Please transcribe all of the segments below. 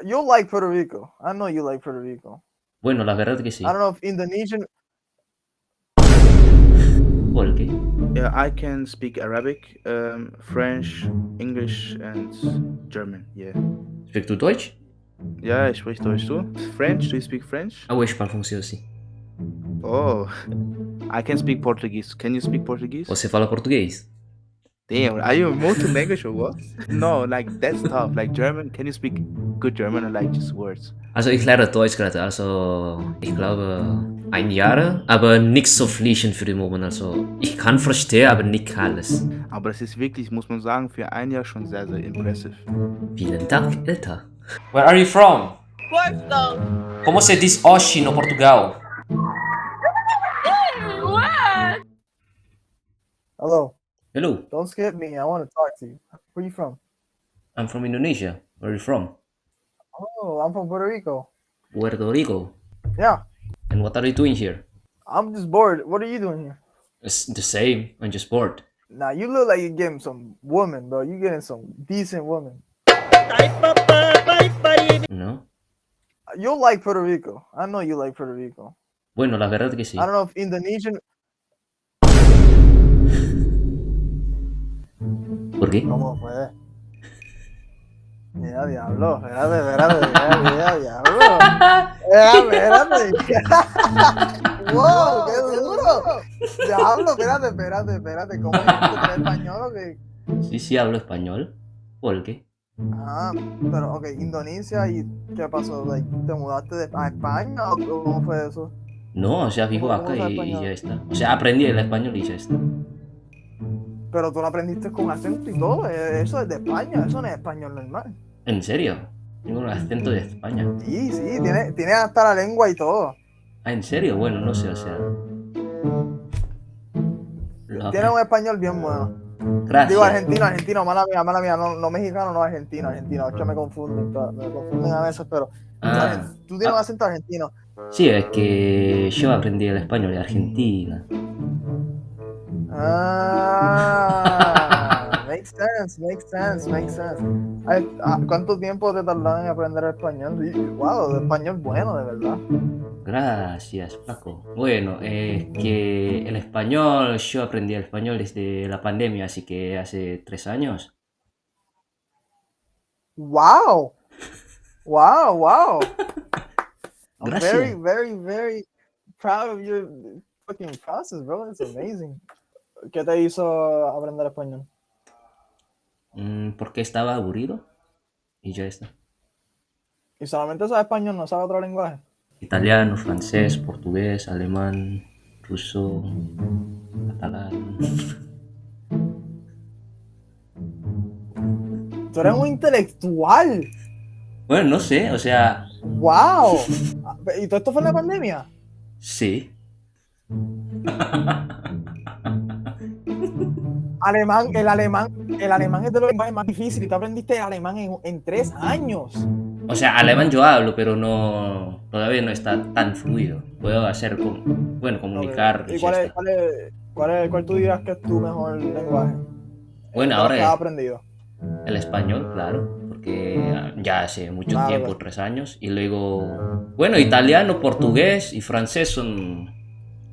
You like Puerto Rico. I know you like Puerto Rico. Bueno, la verdad que I sí. don't know if Indonesian. ¿Por qué? Yeah, I can speak Arabic, French, English, and German. Yeah. Spreekt u Deutsch? Ja, ich spreche Deutsch. Du? French? Do you speak French? Ah, eu falo francês sim. Oh, I can speak Portuguese. Can you speak Portuguese? Você fala português? Damn, are you multi-language or what? No, like that's tough. Like German, can you speak good German or like just words? Also ich lerne Deutsch gerade, also ich glaube 1 Jahr, aber nichts so fließend für den Moment. Also ich kann verstehen, aber nicht alles. Aber das ist wirklich, muss man sagen, für ein Jahr schon sehr, sehr impressive. Vielen Dank, Elta. Where are you from? Portugal. Como se diz Oxi no Portugal? What? Hello. Hello, Don't skip me. I want to talk to you. Where you from? I'm from Indonesia. Where are you from? Oh, I'm from Puerto Rico. Puerto Rico. Yeah. And what are you doing here? I'm just bored. What are you doing here? It's the same. I'm just bored. Nah, you look like you're getting some woman, bro. You getting some decent woman. No? You like Puerto Rico. I know you like Puerto Rico. Bueno, la verdad que sí. I don't know if Indonesian. ¿Por qué? ¿Cómo fue? Ya, diablo. Espérate. Ya, diablo. Espérate. Wow, qué duro. Diablo, espérate. ¿Cómo es que español o qué? Sí, hablo español. ¿Por qué? Ah, pero ok, Indonesia, ¿y qué pasó? Like, ¿te mudaste a España o cómo fue eso? No, o sea, vivo ¿Cómo acá sabes y español? ya está. O sea, aprendí el español y ya está. Pero tú lo aprendiste con acento y todo, eso es de España, eso no es español normal. ¿En serio? Tengo un acento de España. Sí, tiene hasta la lengua y todo. Ah, ¿en serio? Bueno, no sé, o sea... Tiene un español bien bueno. Gracias. Digo argentino, mala mía, no mexicano, no argentino, es que me confunden a veces, pero tú tienes un acento argentino. Sí, es que yo aprendí el español de Argentina. Ah, makes sense. ¿Cuánto tiempo te tardaron en aprender el español? Wow, de español bueno, de verdad. Gracias, Paco. Bueno, es que el español, yo aprendí el español desde la pandemia, así que hace 3 años. Wow. I'm Gracias. very proud of your fucking process, bro. It's amazing. ¿Qué te hizo aprender español? Porque estaba aburrido y ya está. ¿Y solamente sabes español, no sabes otro lenguaje? Italiano, francés, portugués, alemán, ruso, catalán. Tú eres un intelectual. Bueno, no sé, o sea... ¡Wow! ¿Y todo esto fue en la pandemia? Sí. El alemán es de los lenguajes más difíciles y tú aprendiste el alemán en 3 años. O sea, alemán yo hablo, pero no, todavía no está tan fluido. Puedo hacer, comunicar. Okay. ¿Y cuál tú dirías que es tu mejor lenguaje? Bueno, ahora ahora que has aprendido. El español, claro, porque ya hace mucho tiempo, 3 años. Y luego, bueno, italiano, portugués y francés son...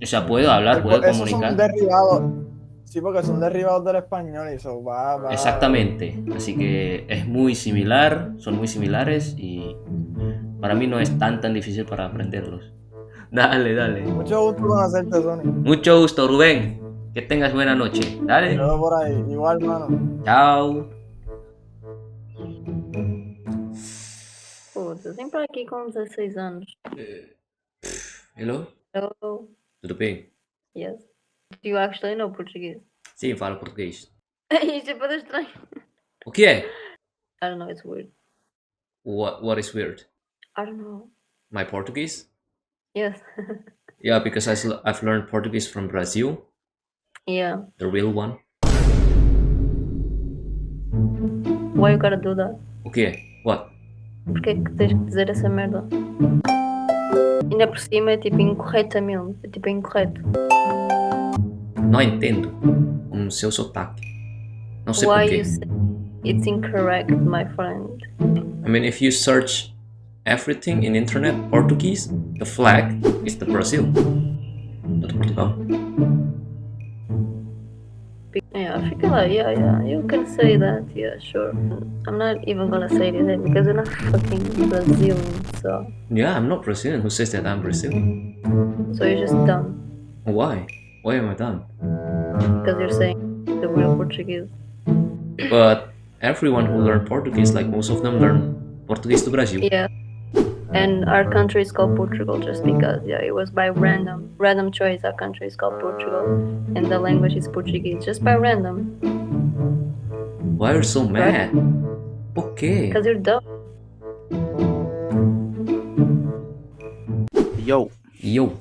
O sea, puedo hablar, puedo comunicar. Son derivados. Sí, porque son derivados del español y eso va. Exactamente, así que es muy similar, son muy similares y para mí no es tan difícil para aprenderlos. Dale. Mucho gusto conocerte, Sony. Mucho gusto, Rubén. Que tengas buena noche. Dale. Te veo por ahí, igual, mano. Chao. Pô, vem pra aqui com 16 anos. Hello? Hello. Tudo bem? Yes. Do you actually know Portuguese? Sim, falo português. Isto é para estranho. O que é? I don't know, it's weird. What is weird? I don't know. My Portuguese? Yes. Yeah, because I've learned Portuguese from Brazil. Yeah. The real one. Why you gotta do that? O que é? What? Porquê que tens que dizer essa merda? Ainda por cima é tipo incorretamente. É tipo incorreto. Não entendo o seu sotaque. Não sei Why porquê. you say it's incorrect, my friend? I mean, if you search everything in internet Portuguese, the flag is the Brazil. Do Portugal. Yeah, I feel like, yeah, you can say that, yeah, sure. I'm not even gonna say that because you're not fucking Brazilian, so Yeah, I'm not Brazilian. Who says that I'm Brazilian? you're just dumb Why? Why am I dumb? because you're saying the real Portuguese. But everyone who learned Portuguese, like most of them learn Portuguese to Brazil. Yeah. And our country is called Portugal just because, yeah, it was by random choice. Our country is called Portugal, and the language is Portuguese, just by random. Why are you so mad? Okay. Because you're dumb. Yo, Yo,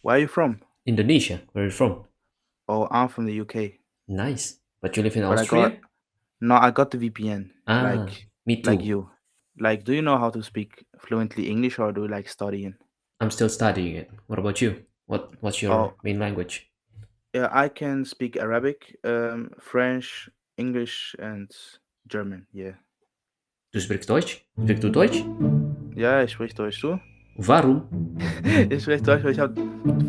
where are you from? Indonesia. Where are you from? Oh, I'm from the UK. Nice. But you live in But Austria? I got the VPN. Ah, me too. Like you. Like, do you know how to speak fluently English or do you like studying? I'm still studying it. What about you? What's your Oh. main language? Yeah, I can speak Arabic, French, English, and German. Yeah. Du sprichst Deutsch? Sprichst du Deutsch? Ja, ich spreche Deutsch, du? Warum? Ich spreche Deutsch, weil ich habe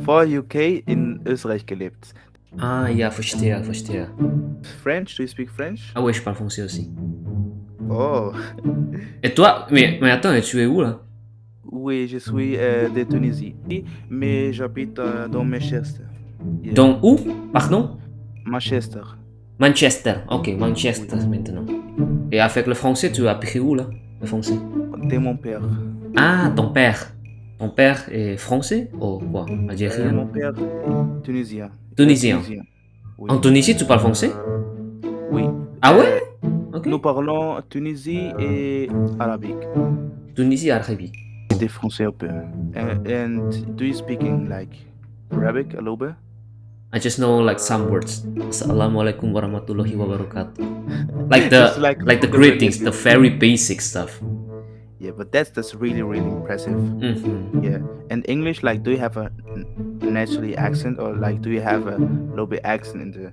vor UK in Österreich gelebt. Ah, ja, verstehe. French, do you speak French? Ah ouais, je parle français aussi. Oh, Et toi, mais attends, et tu es où là? oui, je suis de Tunisie, mais j'habite dans Manchester. Yeah. Dans où? Pardon? Manchester. Manchester. Ok, Manchester maintenant. Et avec le français, tu as appris où là? Le français? De mon père. Ah, ton père. Ton père est français ou quoi? Algérien? Mon père est tunisien. Tunisien. Oui. En Tunisie, tu parles français? Oui. Ah ouais? Ok. Nous parlons Tunisie et arabique. Tunisie, Arabique. Des français un peu. And do you speak in like Arabic a little bit? I just know like some words. Assalamualaikum warahmatullahi wabarakatuh. Like the Just like the greetings, the very basic stuff. Yeah, but that's really impressive. Mm-hmm. Yeah. And English, like, do you have a naturally accent or like do you have a little bit accent in the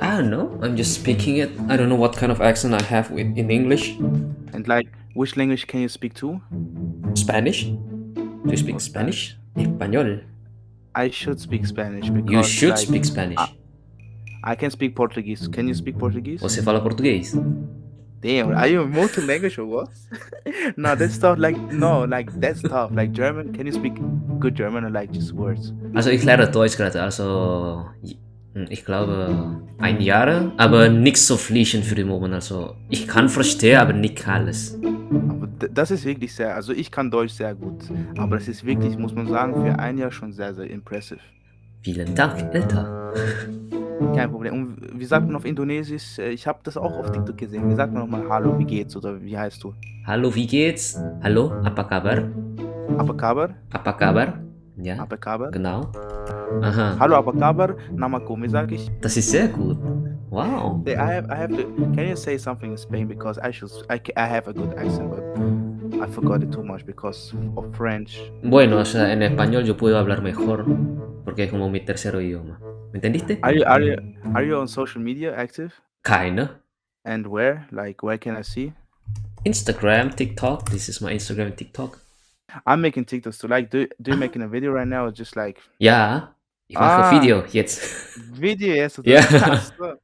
I don't know. I'm just speaking it. I don't know what kind of accent I have in English. And like, which language can you speak to? Spanish? Do you speak Spanish? Español. I should speak Spanish because You should like, speak Spanish. I can speak Portuguese. Can you speak Portuguese? Você fala português? Damn, are you a multi-language or what? No, that's tough. Like that's tough. Like German, can you speak good German or like just words? Also ich lerne Deutsch gerade. Also ich glaube ein Jahr, aber nicht so fließend für den Moment. Also ich kann verstehen, aber nicht alles. Aber das ist wirklich sehr, also ich kann Deutsch sehr gut, aber das ist wirklich, muss man sagen, für ein Jahr schon sehr impressive. Vielen Dank, Alter. Kein Problem. Und wie sagt man auf Indonesisch? Ich habe das auch auf TikTok gesehen. Wie sagt man nochmal Hallo, wie geht's oder wie heißt du? Hallo, wie geht's? Hallo, apa kabar? Apa kabar? Apa kabar? Ja, Apa kabar? genau. Aha, Hallo, apa kabar? Namaku, wie sag ich? das ist sehr gut. Wow. I have to. Can you say something in Spain because I have a good accent, but I forgot it too much because of French. Bueno, o sea, en español yo puedo hablar mejor porque es como mi tercer idioma. ¿Me entendiste? Are you on social media active? Kinda. And where? Like, where can I see? Instagram, TikTok. This is my Instagram and TikTok. I'm making TikToks too. Like, do you making a video right now or just like Ja, ich mache Video jetzt. video? Yes. Ja.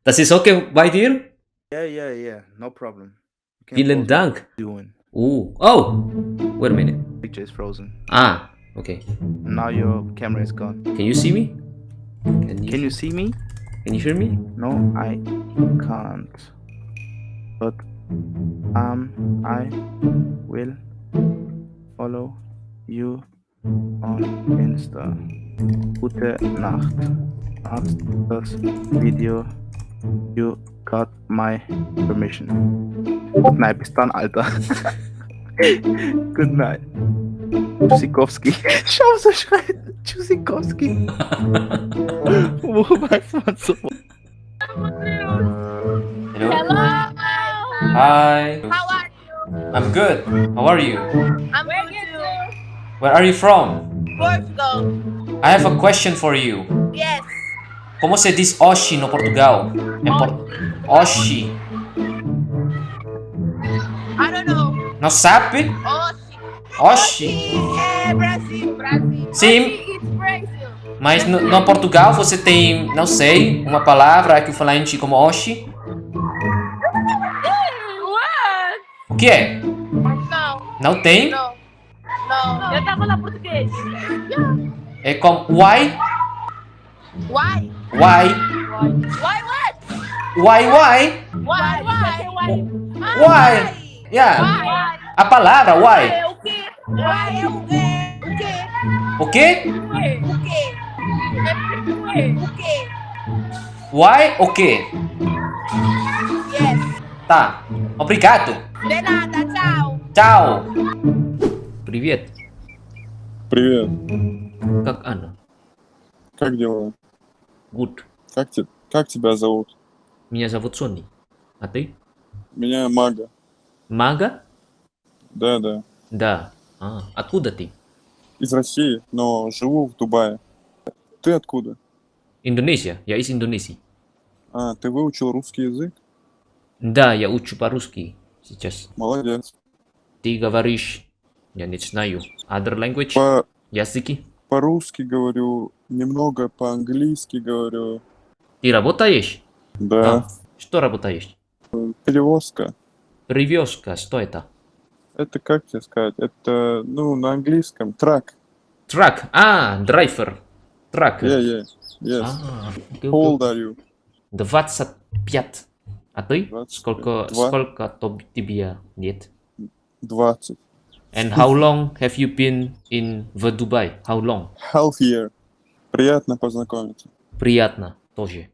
Das ist okay bei dir? Yeah. No problem. You can Vielen post Dank. what you're doing. Oh, wait a minute. Picture is frozen. Ah, okay. Now your camera is gone. Can you see me? Can you see me? Can you hear me? No, I can't. But I will follow you on Insta. Gute Nacht. Hast das Video. You got my permission. Good night, bis dann, Alter. Good night. Tschüssikowski. Schau, so schreit Tschüssikowski. Wo weiß man so? Hello? Hello. Hi. How are you? I'm good. How are you? I'm good too. Where are you from? Portugal. I have a question for you. Yes. Como se diz Oxi no Portugal? Oxi. I don't know. Não sabe? Oxi. Oxi. É Brasil. Brasil. Sim. It's Brazil. Mas no Portugal você tem, não sei, uma palavra equivalente como oxi. What? O que é? Não, Não tem? não. Não. Eu tava na português. É como why? Why? Why? Why what? Why? Why? Why? Why? Yeah. Why? A palavra why. É o quê? Why é o quê? O quê? O quê? O quê? O quê? Why o quê? Yes. Tá. Obrigado. De nada, tchau. Tchau. Привет. Привет, Как Анна? как дела? Good. Как тебя зовут? Меня зовут Сонни. А ты? Меня Мага. Мага? Да. Да. А, откуда ты? Из России, но живу в Дубае. Ты откуда? Индонезия. Я из Индонезии. А, ты выучил русский язык? Да, я учу по-русски сейчас. Молодец. Ты говоришь, я не знаю, other language? Языки? По-русски говорю, немного по-английски говорю. Ты работаешь? Да. Что работаешь? Перевозка. Привезка. Что это? Это как тебе сказать? Это, на английском, трак. Трак. А, драйвер. Трак. Yes. А, окей, How old окей. are you? 25. А ты? 25. Сколько тебе лет? 20. And how long have you been in Dubai? How long? Half year. Приятно познакомиться. Приятно тоже.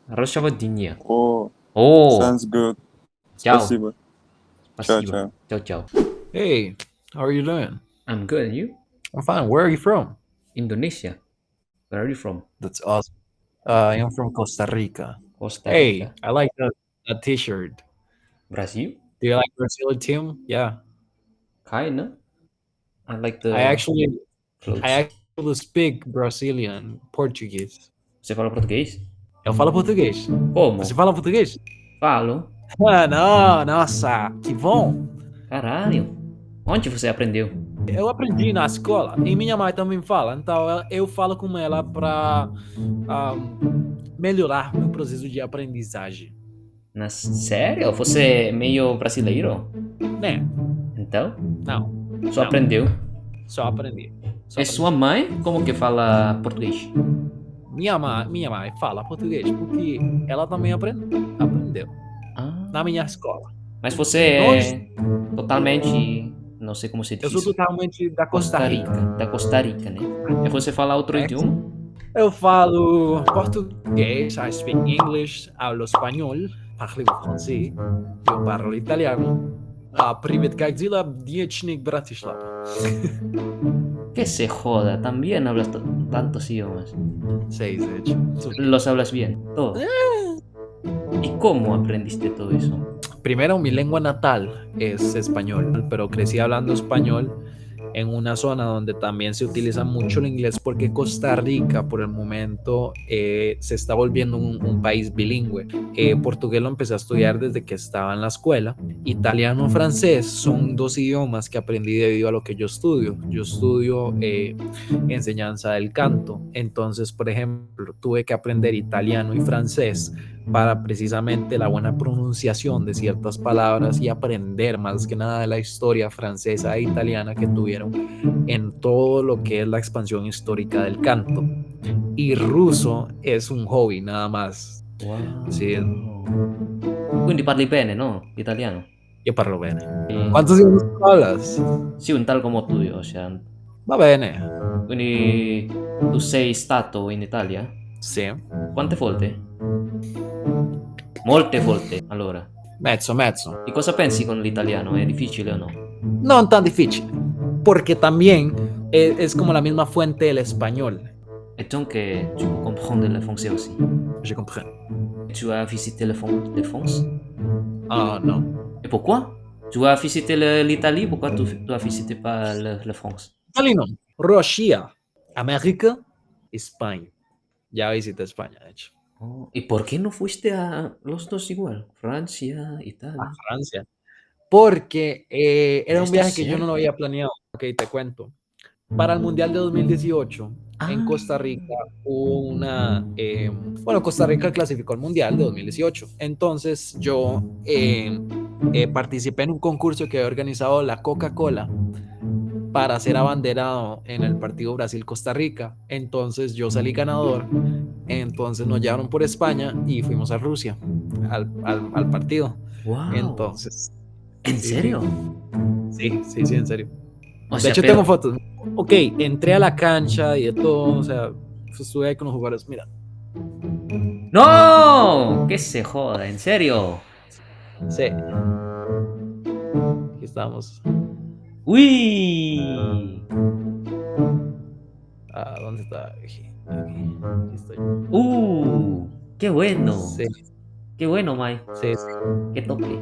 Хорошего дня. О, О, sounds good. Ciao. Спасибо. спасибо. Ciao. Hey, how are you doing? I'm good. And you? I'm fine. Where are you from? Indonesia. Where are you from? That's awesome. I am from Costa Rica. Costa Hey, Rica. I like that T-shirt. Brazil? Do you like Brazilian team? Yeah. Kinda. I like the I actually clothes. speak Brazilian Portuguese. Você fala português? Eu falo português. Como? Você fala português? Falo. Ah, não, nossa, que bom. Caralho. Onde você aprendeu? Eu aprendi na escola e minha mãe também fala, então eu falo com ela para melhorar meu processo de aprendizagem. Sério? Você é meio brasileiro? Né? Então? Não, Só Não. aprendeu? só aprendi. Só É aprendi. sua mãe? Como que fala português? Minha mãe fala português porque ela também aprendeu Ah, na minha escola. mas você é totalmente... Não sei como se diz. Eu sou totalmente da Costa Rica. Da Costa Rica, né? E você fala outro É. idioma? Eu falo português, I speak English, hablo espanhol, parlo francês, eu parlo italiano. Привет, как дела, Diechnik Bratislava? Que se joda, también hablas tantos idiomas. 6, Los hablas bien, todos. ¿Y cómo aprendiste todo eso? Primero, mi lengua natal es español, pero crecí hablando español en una zona donde también se utiliza mucho el inglés porque Costa Rica por el momento se está volviendo un país bilingüe. Portugués lo empecé a estudiar desde que estaba en la escuela. Italiano, francés son dos idiomas que aprendí debido a lo que yo estudio. Yo estudio enseñanza del canto. Entonces, por ejemplo, tuve que aprender italiano y francés para precisamente la buena pronunciación de ciertas palabras y aprender más que nada de la historia francesa e italiana que tuvieron en todo lo que es la expansión histórica del canto. Y ruso es un hobby nada más. Wow. Sì. Quindi parli bene, no? Italiano. Io parlo bene. Eh, ¿Cuántos idiomas hablas? Sì, un tal como tuyo, o sea. Va bene. Quindi tu sei stato in Italia? Sì. Quante volte? Molte volte, allora. Mezzo. E cosa pensi con l'italiano? È difficile o no? No tan difícil. Porque también es como la misma fuente del español. Et donc, tu peux comprendre le français aussi. Je comprends. Tu as visité de France? Ah, no. Et pourquoi? Tu as visité l'Italie, pourquoi tu as visité pas la France? Italino. Rusia. América. España. Ya visité España, de hecho. Oh, ¿y por qué no fuiste a los dos igual? Francia, Italia. A Francia. Porque era un Está viaje que yo no lo cerca. había planeado. Ok, te cuento. Para el Mundial de 2018, en Costa Rica hubo una... bueno, Costa Rica clasificó al Mundial de 2018. Entonces yo participé en un concurso que había organizado la Coca-Cola para ser abanderado en el partido Brasil-Costa Rica. Entonces yo salí ganador. Entonces nos llevaron por España y fuimos a Rusia al partido. Wow. Entonces... ¿En sí, serio? Sí, en serio. O De sea, hecho, pero- tengo fotos. Ok, entré a la cancha y de todo, o sea, estuve ahí con los jugadores. Mira, ¡No! Que se joda, ¿en serio? sí. Aquí estamos. ¡Uy! Ah, ¿dónde está? Aquí estoy. ¡Qué bueno! Sí, ¡Qué bueno, Mike! sí, ¡Qué toque!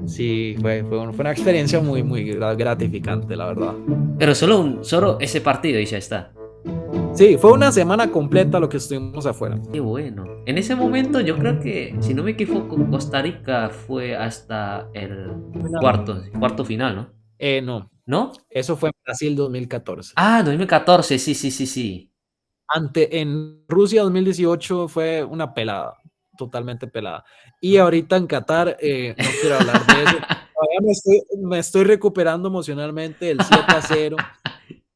sí, fue una experiencia muy, muy gratificante, la verdad. Pero solo ese partido y ya está. Sí, fue una semana completa lo que estuvimos afuera. ¡Qué bueno! En ese momento yo creo que, si no me equivoco, Costa Rica fue hasta el cuarto final, ¿no? No, ¿No? eso fue en Brasil 2014. Ah, 2014, sí. En Rusia 2018 fue una pelada, totalmente pelada. Y ahorita en Qatar, no quiero hablar de eso. Todavía me estoy recuperando emocionalmente del 7-0.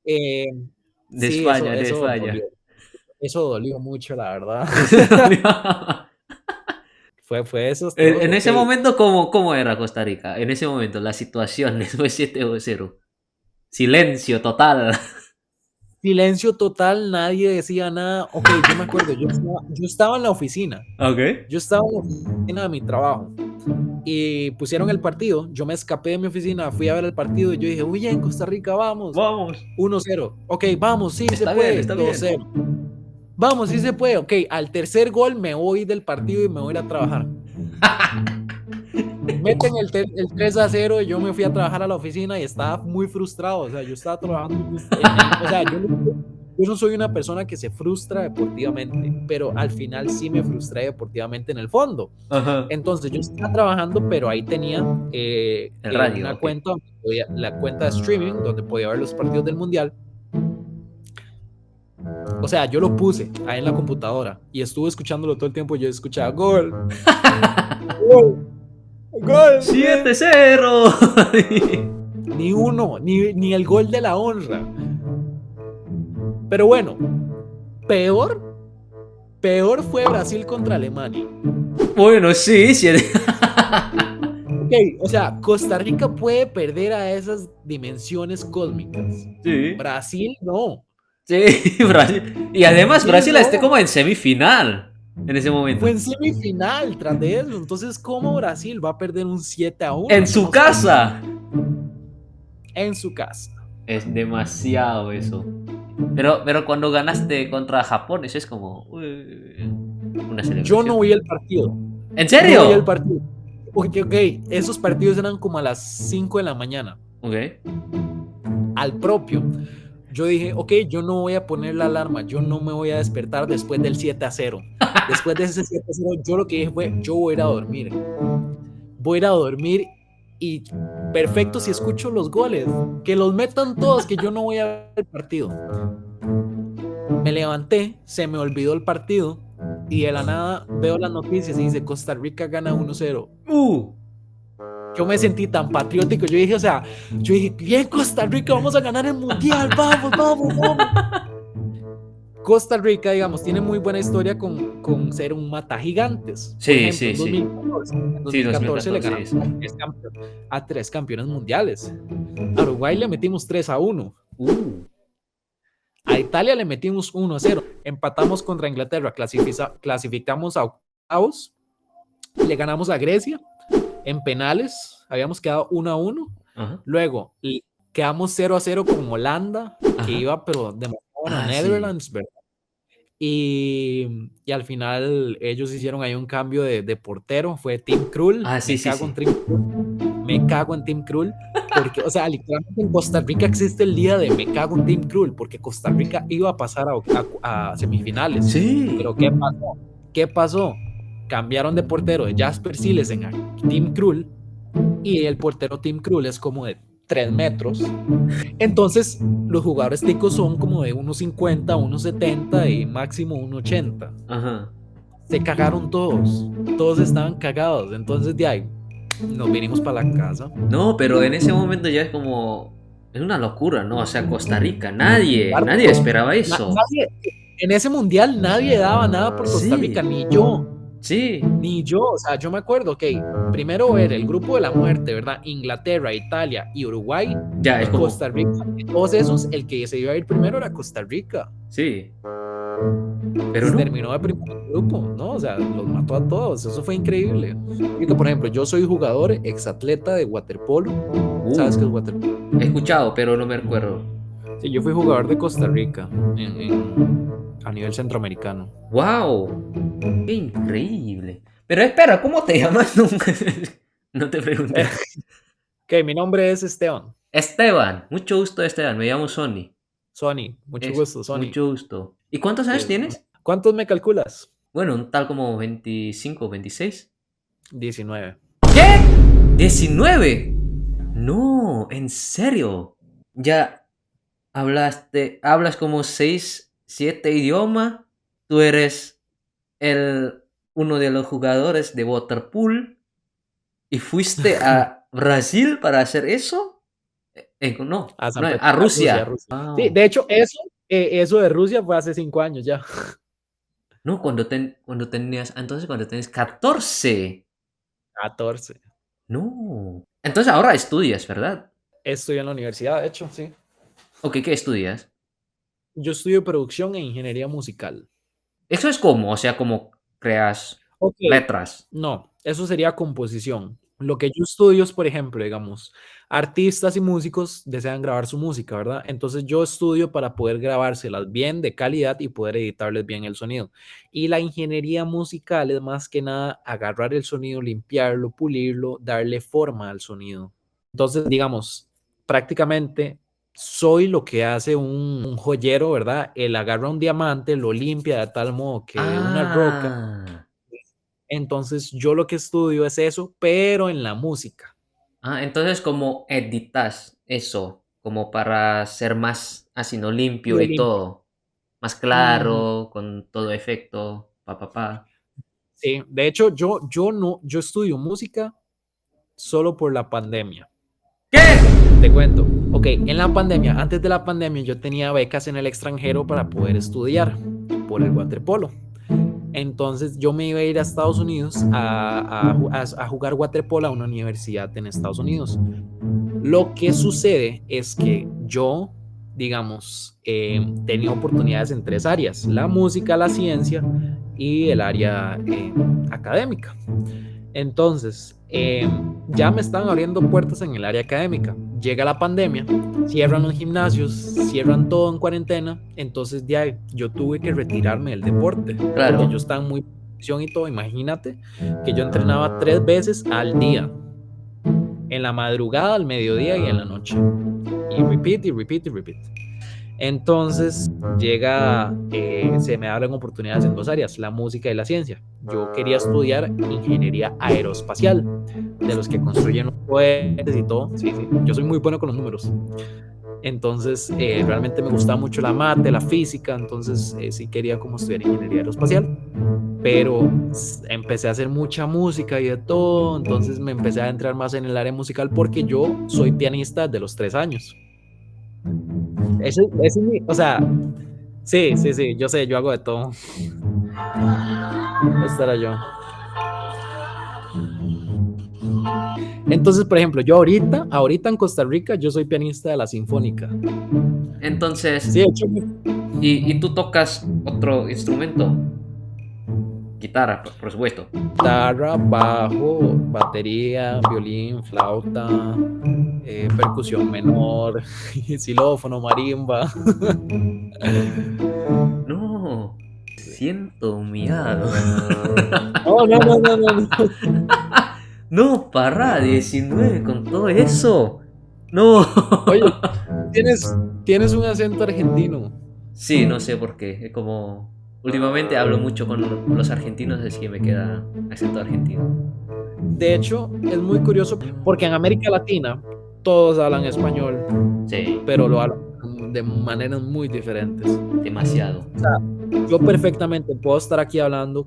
De Sí, España, de eso España. dolió. Eso dolió mucho, la verdad. Fue eso. En ese momento, ¿cómo era Costa Rica? En ese momento, la situación fue 7-0. Silencio total. Silencio total, nadie decía nada. Ok, yo me acuerdo, yo estaba en la oficina. Ok. Yo estaba en la oficina de mi trabajo y pusieron el partido. Yo me escapé de mi oficina, fui a ver el partido y yo dije, oye, en Costa Rica vamos. Vamos. 1-0. Ok, vamos, sí Está se bien, puede. está bien. 2-0. Vamos, sí se puede. Ok, al tercer gol me voy del partido y me voy a ir a trabajar. Meten el 3-0 y yo me fui a trabajar a la oficina y estaba muy frustrado. O sea, yo estaba trabajando. O sea, yo no soy una persona que se frustra deportivamente, pero al final sí me frustré deportivamente en el fondo. Ajá. Entonces yo estaba trabajando, pero ahí tenía radio, una ok. cuenta, la cuenta de streaming donde podía ver los partidos del mundial. O sea, yo lo puse ahí en la computadora y estuve escuchándolo todo el tiempo. Yo escuchaba gol, gol, gol, 7-0. ni uno, ni el gol de la honra. Pero bueno, peor fue Brasil contra Alemania. Bueno, sí. Ok, o sea, Costa Rica puede perder a esas dimensiones cósmicas. Sí. Brasil no. Sí, Brasil. Y además Sí, Brasil no. está como en semifinal en ese momento. Fue en semifinal tras de eso. Entonces, ¿cómo Brasil va a perder un 7-1? En su casa. En su casa. Es demasiado eso. Pero cuando ganaste contra Japón, eso es como una celebración. Yo no vi el partido. ¿En serio? No vi el partido. Porque, ok, esos partidos eran como a las 5 de la mañana. Ok. Al propio. Yo dije, ok, yo no voy a poner la alarma, yo no me voy a despertar después del 7-0. Después de ese 7-0, yo lo que dije fue, yo voy a ir a dormir. Voy a ir a dormir y perfecto si escucho los goles. Que los metan todos, que yo no voy a ver el partido. Me levanté, se me olvidó el partido y de la nada veo las noticias y dice, Costa Rica gana 1-0. Yo me sentí tan patriótico. Yo dije, bien, Costa Rica, vamos a ganar el mundial. Vamos. Costa Rica, digamos, tiene muy buena historia con ser un mata gigantes. Sí, Por ejemplo, sí. En 2014 le ganamos sí. a 3 campeones mundiales. A Uruguay le metimos 3-1. A Italia le metimos 1-0. Empatamos contra Inglaterra. Clasificamos a octavos. Le ganamos a Grecia. En penales habíamos quedado 1-1. Ajá. Luego quedamos 0-0 con Holanda, Ajá. que iba, pero demostraban a Ah, Netherlands, ¿verdad? Y al final ellos hicieron ahí un cambio de portero. Fue Tim Krul. Me cago en Tim Krul. Porque, o sea, literalmente en Costa Rica existe el día de me cago en Tim Krul, porque Costa Rica iba a pasar a semifinales. Sí. Pero ¿qué pasó? Cambiaron de portero de Jasper Cillesen a Tim Krul y el portero Tim Krul es como de 3 metros. Entonces, los jugadores ticos son como de 1.50, 1.70 y máximo 1.80. Ajá. Se cagaron todos. Todos estaban cagados. Entonces, de ahí, nos vinimos para la casa. No, pero en ese momento ya es como... Es una locura, ¿no? O sea, Costa Rica, nadie esperaba eso. En ese mundial nadie daba nada por Costa Sí. Rica, ni yo. Sí, Ni yo, o sea, yo me acuerdo que primero era el grupo de la muerte, ¿verdad? Inglaterra, Italia y Uruguay, ya es como... Costa Rica. De todos esos, el que se iba a ir primero era Costa Rica. Sí. Pero no. Terminó de primer grupo, ¿no? O sea, los mató a todos. Eso fue increíble. Y que, por ejemplo, yo soy jugador, exatleta de waterpolo. ¿Sabes qué es waterpolo? He escuchado, pero no me recuerdo. Sí, yo fui jugador de Costa Rica a nivel centroamericano. ¡Wow! ¡Qué increíble! Pero espera, ¿cómo te llamas? No te pregunté. Ok, mi nombre es Esteban. Esteban, mucho gusto, Esteban. Me llamo Sonny. Sonny, mucho gusto, Sonny. Mucho gusto. ¿Y cuántos años tienes? ¿Cuántos me calculas? Bueno, un tal como 25, 26. 19. ¿Qué? ¿19? No, en serio. Ya hablas como 6, 7 idiomas. Tú eres uno de los jugadores de waterpool y fuiste a Brasil para hacer eso. No, a Rusia. Wow. Sí, de hecho, eso de Rusia fue hace 5 años ya. No, cuando tenías 14. 14. No. Entonces ahora estudias, ¿verdad? Estoy en la universidad, de hecho, sí. Ok, ¿qué estudias? Yo estudio producción e ingeniería musical. ¿Eso es cómo? O sea, ¿cómo creas letras? No, eso sería composición. Lo que yo estudio es, por ejemplo, digamos, artistas y músicos desean grabar su música, ¿verdad? Entonces yo estudio para poder grabárselas bien, de calidad y poder editarles bien el sonido. Y la ingeniería musical es más que nada agarrar el sonido, limpiarlo, pulirlo, darle forma al sonido. Entonces, digamos, prácticamente soy lo que hace un joyero, ¿verdad? Él agarra un diamante, lo limpia de tal modo que una roca. Entonces yo lo que estudio es eso, pero en la música. Entonces como editas eso, como para ser más así, ¿no? Limpio Muy y limpio. todo. Más claro, con todo efecto, pa. Sí, de hecho yo estudio música solo por la pandemia. ¿Qué? Te cuento. Ok, en la pandemia, antes de la pandemia yo tenía becas en el extranjero para poder estudiar por el waterpolo. Entonces yo me iba a ir a Estados Unidos a jugar waterpolo a una universidad en Estados Unidos. Lo que sucede es que yo, digamos, tenía oportunidades en 3 áreas: la música, la ciencia y el área académica. Entonces, ya me estaban abriendo puertas en el área académica. Llega la pandemia, cierran los gimnasios, cierran todo en cuarentena. Entonces, ya yo tuve que retirarme del deporte. Claro. Porque yo estaba muy en presión y todo. Imagínate que yo entrenaba 3 veces al día: en la madrugada, al mediodía y en la noche. Y repeat, y repeat, y repeat. Entonces se me abren oportunidades en 2 áreas: la música y la ciencia. Yo quería estudiar ingeniería aeroespacial, de los que construyen los cohetes y todo. Sí, yo soy muy bueno con los números. Entonces realmente me gustaba mucho la mate, la física. Entonces sí quería como estudiar ingeniería aeroespacial, pero empecé a hacer mucha música y de todo. Entonces me empecé a entrar más en el área musical porque yo soy pianista desde los 3 años. O sea, sí, yo sé, yo hago de todo. Esta era yo. Entonces, por ejemplo, yo ahorita en Costa Rica, yo soy pianista de la Sinfónica. Entonces, Sí, de hecho, ¿y tú tocas otro instrumento? Guitarra, por supuesto. guitarra, bajo, batería, violín, flauta, percusión menor, xilófono, marimba. No, siento humillado. No. No, pará, 19 con todo eso. No. Oye, tienes un acento argentino. Sí, no sé por qué. Es como... Últimamente hablo mucho con los argentinos, así que me queda acento argentino. De hecho, es muy curioso porque en América Latina todos hablan español, Sí, pero lo hablan de maneras muy diferentes. demasiado. Yo perfectamente puedo estar aquí hablando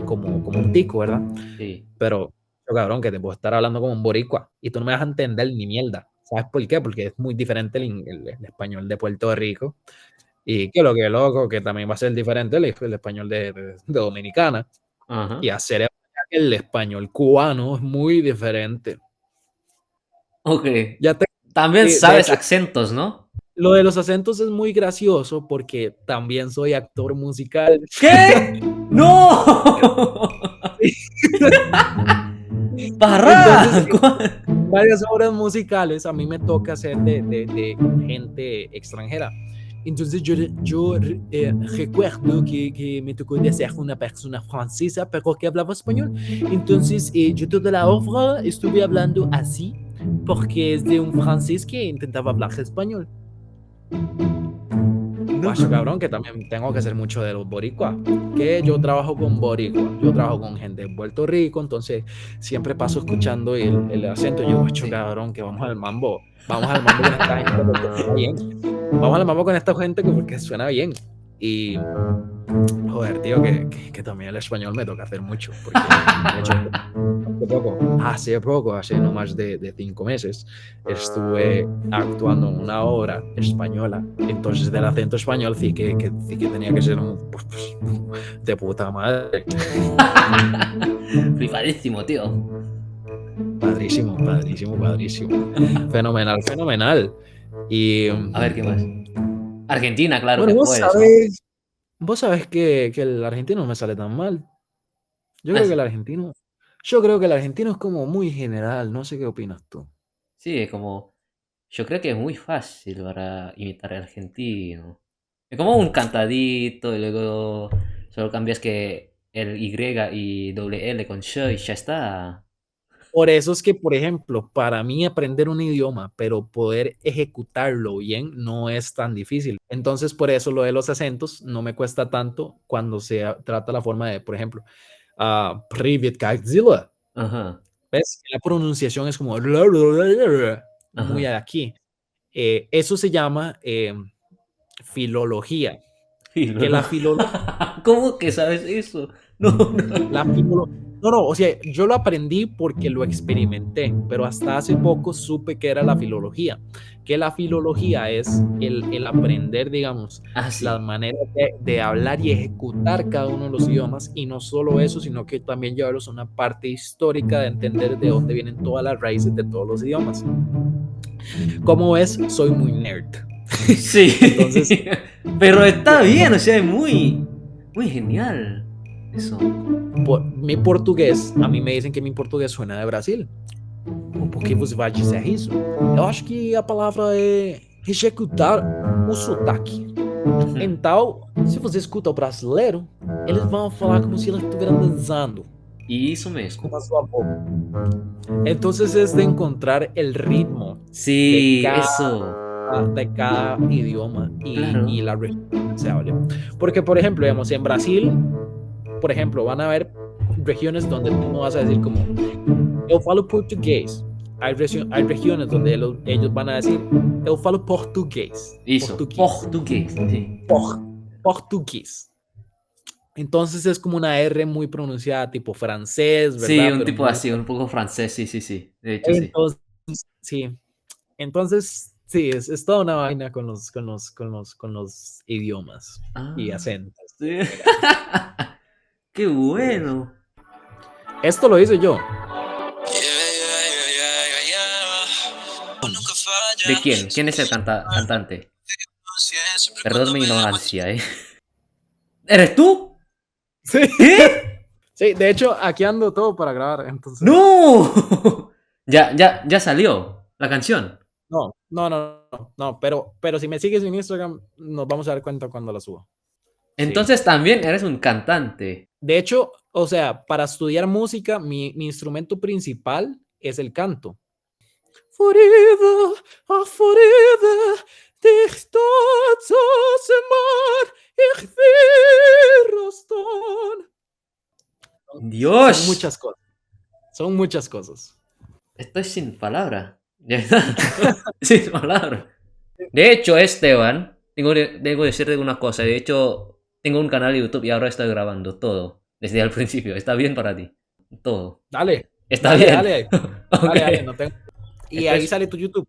como un tico, ¿verdad? Sí. Pero, yo, cabrón, que te puedo estar hablando como un boricua y tú no me vas a entender ni mierda. ¿Sabes por qué? Porque es muy diferente el español de Puerto Rico. Y que lo que es loco, que también va a ser diferente el español de Dominicana. Ajá. Y hacer el español cubano es muy diferente. Ok. Ya te, También de sabes hecho, acentos, ¿no? lo de los acentos es muy gracioso porque también soy actor musical. ¿Qué? ¡No! ¡Pará! Entonces, varias obras musicales a mí me toca hacer de gente extranjera. Entonces yo recuerdo que me tocó de ser una persona francesa, pero que hablaba español. Entonces yo toda la obra estuve hablando así, porque es de un francés que intentaba hablar español. Guacho, cabrón, que también tengo que hacer mucho de los boricuas, que yo trabajo con boricuas, yo trabajo con gente de Puerto Rico, entonces siempre paso escuchando el acento. Yo, guacho, cabrón, que vamos al mambo con esta gente porque suena bien, vamos al mambo con esta gente porque suena bien. Y joder, tío, que también el español me toca hacer mucho, porque de hecho hace poco, hace no más de 5 meses, estuve actuando en una obra española. Entonces, del acento español sí que tenía que ser pues, de puta madre. Flipadísimo, tío. Padrísimo, padrísimo, padrísimo. Fenomenal, fenomenal. Y A ver, ¿qué más? Argentina, claro bueno, que puedes, ¿no? vos sabés que el argentino no me sale tan mal. Yo Ah, creo que sí. el argentino, yo creo que el argentino es como muy general. No sé qué opinas tú. Sí, es como. Yo creo que es muy fácil para imitar al argentino. Es como un cantadito y luego solo cambias que el Y y doble L con sh y ya está. Por eso es que, por ejemplo, para mí aprender un idioma, pero poder ejecutarlo bien, no es tan difícil. Entonces, por eso lo de los acentos no me cuesta tanto cuando se trata la forma de, por ejemplo, Привет, как дела? Ajá, ¿Ves? La pronunciación es como muy ajá. aquí. Eso se llama filología. Que Filo. la filología ¿Cómo que sabes eso? No, La no. no, no, o sea, yo lo aprendí porque lo experimenté, pero hasta hace poco supe que era la filología, que la filología es el aprender, digamos, Ah, las sí. maneras de hablar y ejecutar cada uno de los idiomas, y no solo eso, sino que también llevarlos a una parte histórica de entender de dónde vienen todas las raíces de todos los idiomas. Como ves, soy muy nerd. Sí. Entonces, Pero está bien, o sea, es muy, muy genial. Eso. mi português, a mim me dizem que meu português suena de Brasil. Por que você vai dizer isso? Eu acho que a palavra é executar o sotaque. Então, se você escuta o brasileiro, eles vão falar como se eles estuvieran danzando Y eso mismo. com a sua boca. Então, é de encontrar o ritmo Sí, eso. de cada idioma Claro. y la región que se hable. Porque, por ejemplo, digamos, en Brasil, por ejemplo, van a haber regiones donde tú no vas a decir como, eu falo portugués. Hay regiones donde ellos van a decir, eu falo portugués. Eso. Portugués. Sí. Portugués. Entonces es como una R muy pronunciada, tipo francés, ¿verdad? Sí, un Pero tipo muy... así, un poco francés, sí, sí, sí. De hecho, sí. Entonces, sí. Entonces, sí, es toda una vaina con los idiomas y Ah, acentos. sí. Qué bueno. Esto lo hice yo. ¿De quién? ¿Quién es el cantante? Perdón mi ignorancia, ¿eh? ¿Eres tú? Sí. ¿Qué? Sí, de hecho, aquí ando todo para grabar, entonces... ¡No! Ya salió la canción. No, pero si me sigues en Instagram, nos vamos a dar cuenta cuando la subo. Entonces Sí. también eres un cantante. De hecho, o sea, para estudiar música, mi instrumento principal es el canto. Forever, forever, dich dort zu semar, ich wir's tun. Dios. Son muchas cosas. Estoy sin palabra. Ya está. Sin palabras. De hecho, Esteban, tengo que decirte una cosa. De hecho, tengo un canal de YouTube y ahora estoy grabando todo. Desde el principio. ¿Está bien para ti? Todo. Dale, Está dale, bien. dale, Ok. dale, no tengo. Y Esto ahí es- sale tu YouTube.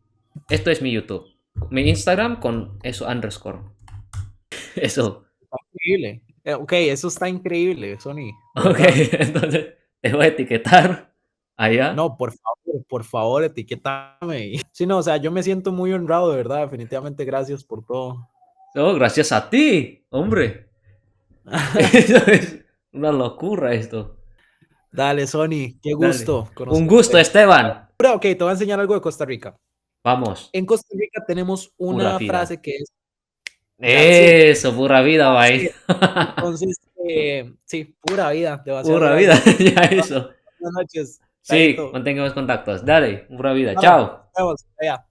Esto es mi YouTube. Mi Instagram con eso underscore. Eso. Está increíble. Ok, eso está increíble, Sony. de Ok. verdad. Entonces, te voy a etiquetar allá. No, por favor, etiquétame. Sí, no, o sea, yo me siento muy honrado, de verdad. Definitivamente, gracias por todo. Oh, gracias a ti, hombre. Eso es una locura esto. Dale, Sony, qué Dale. gusto Un gusto, conocerte. Esteban. Ok, te voy a enseñar algo de Costa Rica. Vamos. En Costa Rica tenemos Pura una vida. frase que es gracias. Eso, pura vida, bye. Entonces, sí, pura vida, demasiado Pura vida, gracias. ya eso. Buenas noches. Sí, Chaito. mantengamos contactos. Dale, pura vida. Dale, Chao. nos vemos. Allá.